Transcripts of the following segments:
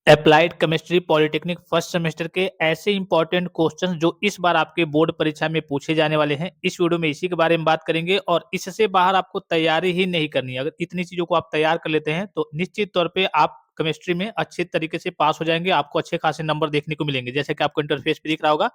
Applied chemistry polytechnic first semester के ऐसे important questions जो इस बार आपके बोर्ड परीक्षा में पूछे जाने वाले हैं, इस वीडियो में इसी के बारे में बात करेंगे और इससे बाहर आपको तैयारी ही नहीं करनी है। अगर इतनी चीज़ों को आप तैयार कर लेते हैं, तो निश्चित तौर पे आप केमिस्ट्री में अच्छे तरीके से पास हो जाएँगे, आपको अच्छे खासे नंबर देखने को मिलेंगे। जैसे कि आपको इंटरफेस पे दिख रहा होगा,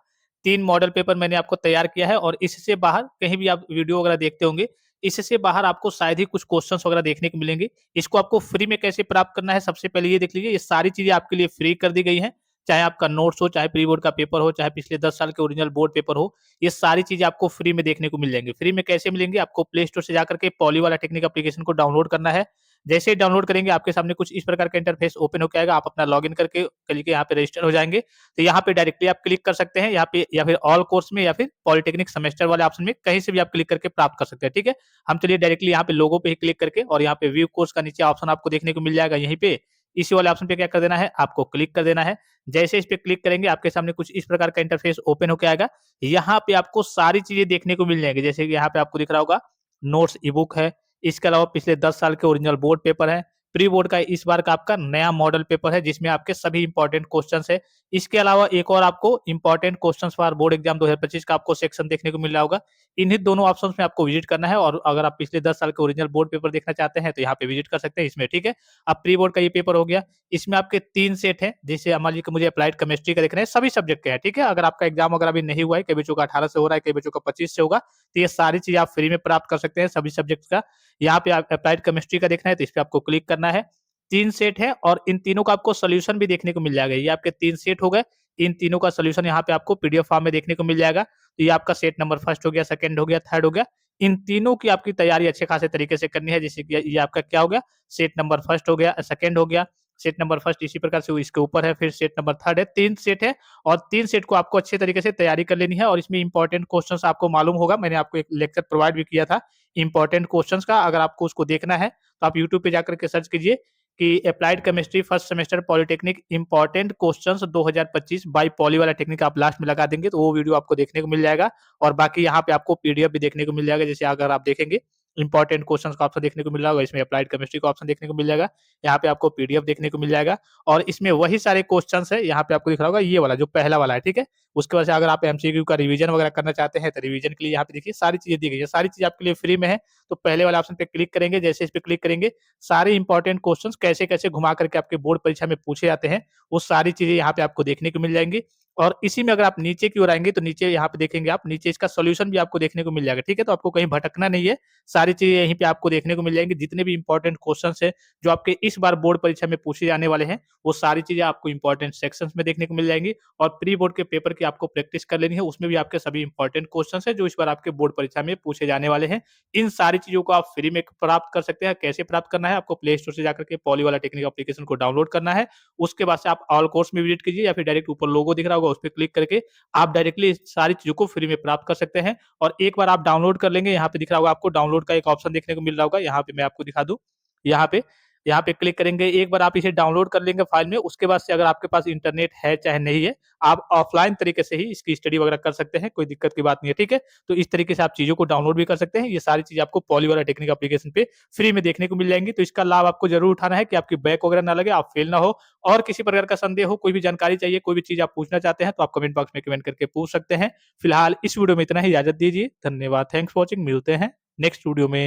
3 मॉडल पेपर मैंने आपको तैयार किया है और इससे बाहर कहीं भी आप वीडियो वगैरह देखते होंगे, इससे बाहर आपको शायद ही कुछ क्वेश्चंस वगैरह देखने को मिलेंगे। इसको आपको फ्री में कैसे प्राप्त करना है, सबसे पहले ये देख लीजिए, ये सारी चीज़ें आपके लिए फ्री कर दी गई हैं। चाहे आपका नोट्स हो, चाहे प्री बोर्ड का पेपर हो, चाहे पिछले 10 साल के ओरिजिनल बोर्ड पेपर हो, ये सारी चीज़ें आपको फ्री में देखने को मिल जाएँगी। फ्री में कैसे मिलेंगी? आपको प्ले स्टोर से जाकर के पॉली वाला टेक्निक एप्लीकेशन को डाउनलोड करना है। जैसे ही डाउनलोड करेंगे, आपके सामने कुछ इस प्रकार का इंटरफेस ओपन होके आएगा। आप अपना लॉगिन करके यहाँ पे रजिस्टर हो जाएँगे। तो यहाँ पे डायरेक्टली आप क्लिक कर सकते हैं, यहाँ पे या फिर ऑल कोर्स में या फिर पॉलिटेक्निक सेमेस्टर वाले ऑप्शन में कहीं से भी आप क्लिक करके प्राप्त कर सकते हैं, ठीक है? हम चलिए डायरेक्टली यहाँ पे लोगो पे ही क्लिक करके और यहाँ पे व्यू कोर्स का नीचे ऑप्शन आपको देखने को मिल जाएगा यहीं पे। इसी वाले ऑप्शन पे क्या कर देना है, आपको क्लिक कर देना है। जैसे इस पे क्लिक करेंगे, आपके सामने कुछ इस प्रकार का इंटरफेस ओपन होके आएगा। यहाँ पे आपको सारी चीज़ें देखने को मिल जाएँगी। जैसे कि यहाँ पे आपको दिख रहा होगा, नोट्स ई-बुक है, इसके अलावा पिछले 10 साल के ओरिजिनल बोर्ड पेपर हैं। प्री बोर्ड का इस बार का आपका नया मॉडल पेपर है, जिसमें आपके सभी इंपॉर्टेंट क्वेश्चन्स है। इसके अलावा एक और आपको important questions for board exam 2025 का आपको सेक्शन देखने को मिल रहा होगा। इन्हीं दोनों ऑप्शंस में आपको विजिट करना है और अगर आप पिछले 10 साल के ओरिजिनल बोर्ड पेपर देखना चाहते हैं, तो यहाँ पे विजिट कर सकते हैं इसमें, ठीक है? अब प्री बोर्ड का ये पेपर हो गया, इसमें आपके 3 सेट हैं, जैसे मान लीजिए कि मुझे अप्लाइड केमिस्ट्री का देखना है, सभी सब्जेक्ट के हैं, ठीक है? अगर आपका एग्जाम वगैरह अभी नहीं हुआ है, कई बच्चों का 18 से हो रहा है, कई बच्चों का 25 से होगा, तो ये सारी चीज़ें आप फ्री में प्राप्त कर सकते हैं, सभी सब्जेक्ट्स का। यहाँ पे आप अप्लाइड केमिस्ट्री का देखना है, तो इस पे आपको क्लिक करना है। 3 सेट है और इन तीनों का आपको सॉल्यूशन भी देखने को मिल जाएगा। ये आपके 3 सेट हो गए, इन तीनों का सॉल्यूशन यहाँ पे आपको पीडीएफ फॉर्म में देखने को मिल जाएगा। तो ये आपका सेट नंबर फर्स्ट हो गया, सेकंड हो गया, थर्ड हो गया। इन तीनों की आपकी तैयारी अच्छे खासे तरीके से करनी है। जैसे कि ये आपका क्या हो गया, सेट नंबर फर्स्ट हो गया, सेकंड हो गया, सेट नंबर फर्स्ट इसी प्रकार से वो इसके ऊपर है, फिर सेट नंबर थर्ड है। 3 सेट है और 3 सेट को आपको अच्छे तरीके से तैयारी कर लेनी है और इसमें इंपॉर्टेंट क्वेश्चंस आपको मालूम होगा। मैंने आपको एक लेक्चर प्रोवाइड भी किया था इंपॉर्टेंट क्वेश्चंस का। अगर आपको उसको देखना है, तो आप यूट्यूब पे जाकर के सर्च कीजिए कि applied chemistry first semester polytechnic important questions 2025 by poly वाला टेक्निक आप लास्ट में लगा देंगे, तो वो वीडियो आपको देखने को मिल जाएगा। और बाकी यहाँ पे आपको पीडीएफ भी देखने को मिल जाएगा। जैसे अगर आप देखेंगे, इंपॉर्टेंट क्वेश्चंस का ऑप्शन देखने को मिल रहा होगा, इसमें अप्लाइड केमिस्ट्री का ऑप्शन देखने को मिल जाएगा। यहाँ पे आपको पीडीएफ देखने को मिल जाएगा और इसमें वही सारे क्वेश्चंस है। यहाँ पे आपको दिख रहा होगा ये वाला जो पहला वाला है, ठीक है? उसके बाद से अगर आप एमसीक्यू का रिवीजन वगैरह करना चाहते हैं, तो रिवीजन के लिए यहाँ पे देखिए सारी चीजें दी गई है। सारी चीज आपके लिए फ्री में है। तो पहले वाले ऑप्शन पे क्लिक करेंगे, जैसे इस पे क्लिक करेंगे, सारे इंपॉर्टेंट क्वेश्चंस कैसे-कैसे घुमा करके आपके बोर्ड परीक्षा में पूछे जाते हैं, वो सारी चीज़ें यहाँ पे आपको देखने को मिल जाएँगी। और इसी में अगर आप नीचे की ओर आएँगे, तो नीचे यहाँ पे देखेंगे आप, नीचे इसका सॉल्यूशन भी आपको देखने को मिल जाएगा, ठीक है? तो आपको कहीं भटकना नहीं है, सारी चीज़ें यहीं पे आपको देखने को मिल जाएँगी। जितने भी इंपॉर्टेंट क्वेश्चंस हैं, जो आपके इस बार बोर्ड परीक्षा में पूछे जाने वाले हैं, वो सारी चीज़ें आपको इंपॉर्टेंट सेक्शंस में देखने को मिल जाएँगी और प्री बोर्ड के पेपर की आपको प्रैक्टिस कर लेनी है, उसमें भी आपके सभी इंपॉर्टेंट क्वेश्चंस हैं, जो इस बार आपके बोर्ड परीक्षा में पूछे जाने वाले हैं। इन सारी चीज़ों को आप फ्री में प्राप्त कर सकते हैं। कैसे प्राप्त करना है? आपको प्ले स्टोर से जाकर के पॉली वाला टेक्निक एप्लीकेशन को डाउनलोड करना है। उसके बाद से आप ऑल कोर्स में विजिट कीजिए या फिर डायरेक्ट ऊपर लोगो दिख रहा होगा, उस पे क्लिक करके आप डायरेक्टली इस सारी चीज़ों को फ्री में प्राप्त कर सकते हैं। और एक बार आप डाउनलोड कर लेंगे, यहाँ पे दिख रहा होगा आपको डाउनलोड का एक ऑप्शन देखने को मिल रहा होगा। यहाँ पे मैं आपको दिखा दूँ, यहाँ पे यहाँ पे क्लिक करेंगे, एक बार आप इसे डाउनलोड कर लेंगे फाइल में, उसके बाद से अगर आपके पास इंटरनेट है चाहे नहीं है, आप ऑफलाइन तरीके से ही इसकी स्टडी वगैरह कर सकते हैं, कोई दिक्कत की बात नहीं है, ठीक है? तो इस तरीके से आप चीज़ों को डाउनलोड भी कर सकते हैं। ये सारी चीज़ आपको पॉली वाला टेक्निक एप्लीकेशन पे फ्री में देखने को मिल जाएँगी। तो इसका लाभ आपको ज़रूर उठाना है कि आपकी बैक वगैरह ना लगे, आप फेल ना हो। और किसी प्रकार का संदेह हो, कोई भी जानकारी चाहिए, कोई भी चीज़ आप पूछना चाहते हैं, तो आप कमेंट बॉक्स में कमेंट करके पूछ सकते हैं। फिलहाल इस वीडियो में इतना ही, इजाज़त दीजिए। धन्यवाद, थैंक्स फॉर वॉचिंग, मिलते हैं नेक्स्ट वीडियो में।